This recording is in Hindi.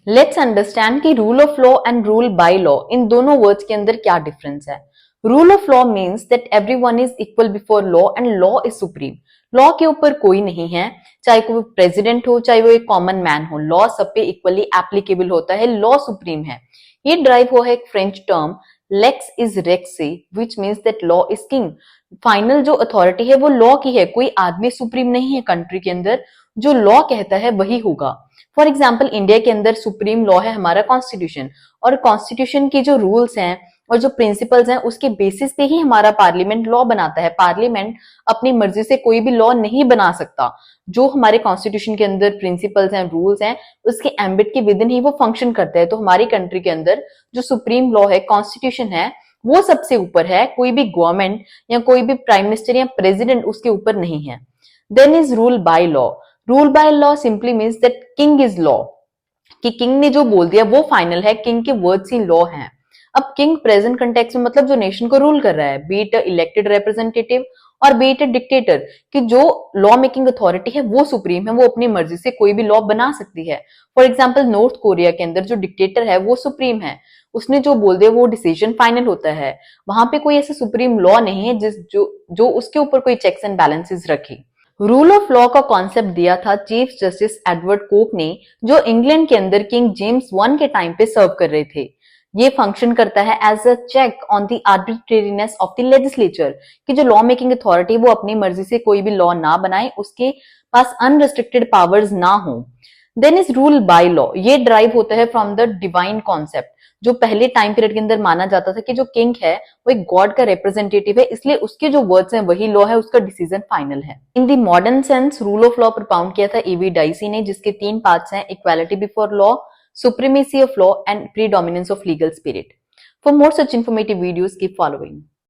लेट्स अंडरस्टैंड कि rule of law and rule by law in दोनों वर्ड्स के अंदर क्या डिफरेंस है। Rule of law means that everyone is equal before law and law is supreme. Law के ऊपर कोई नहीं है, चाहे कोई प्रेसिडेंट हो चाहे वो एक कॉमन मैन हो, लॉ सब पे इक्वली एप्लीकेबल होता है, लॉ सुप्रीम है। ये ड्राइव हुआ है एक French term lex is rex से, which means that law is king. Final जो अथॉरिटी है वो लॉ की है, कोई आदमी सुप्रीम नहीं है कंट्री के अंदर, जो लॉ कहता है वही होगा। फॉर एग्जाम्पल इंडिया के अंदर सुप्रीम लॉ है हमारा कॉन्स्टिट्यूशन, और कॉन्स्टिट्यूशन की जो रूल्स हैं और जो प्रिंसिपल्स हैं उसके बेसिस पे ही हमारा पार्लियामेंट लॉ बनाता है। पार्लियामेंट अपनी मर्जी से कोई भी लॉ नहीं बना सकता। जो हमारे कॉन्स्टिट्यूशन के अंदर प्रिंसिपल्स हैं, रूल्स हैं, उसके एम्बिट के विद इन ही वो फंक्शन करते हैं। तो हमारी कंट्री के अंदर जो सुप्रीम लॉ है, कॉन्स्टिट्यूशन है, वो सबसे ऊपर है, कोई भी गवर्नमेंट या कोई भी प्राइम मिनिस्टर या प्रेसिडेंट उसके ऊपर नहीं है। Then is rule by law. Rule by law simply means that king is law, कि किंग ने जो बोल दिया वो फाइनल है, किंग के वर्ड्स ही लॉ हैं। अब किंग प्रेजेंट कंटेक्स्ट में मतलब जो नेशन को रूल कर रहा है, बी इट इलेक्टेड रिप्रेजेंटेटिव और बी इट डिक्टेटर, कि जो लॉ मेकिंग अथॉरिटी है वो सुप्रीम है, वो अपनी मर्जी से कोई भी लॉ बना सकती है। फॉर एग्जाम्पल नॉर्थ कोरिया के अंदर जो डिक्टेटर है वो सुप्रीम है, उसने जो बोल दिया वो डिसीजन फाइनल होता है। वहां पे कोई ऐसा सुप्रीम लॉ नहीं है जो उसके ऊपर कोई चेक्स एंड बैलेंसेस रखे। रूल ऑफ लॉ का कॉन्सेप्ट दिया था चीफ जस्टिस एडवर्ड कोक ने, जो इंग्लैंड के अंदर किंग जेम्स वन के टाइम पे सर्व कर रहे थे। ये फंक्शन करता है as a check on the arbitrariness of the legislature, कि जो लॉ मेकिंग अथॉरिटी वो अपनी मर्जी से कोई भी लॉ ना बनाए, उसके पास अनरिस्ट्रिक्टेड पावर्स ना हो। Then is rule by law. ये ड्राइव होता है फ्रॉम द डिवाइन कॉन्सेप्ट, जो पहले टाइम पीरियड के अंदर माना जाता था कि जो किंग है वो एक गॉड का रिप्रेजेंटेटिव है, इसलिए उसके जो वर्ड्स हैं वही लॉ है, उसका डिसीजन फाइनल है। In the modern sense rule of law प्रोपाउंड किया था ईवी डाइसी ने, जिसके 3 पार्ट्स हैं, equality before law, supremacy of law and predominance of legal spirit. For more such informative videos, keep following.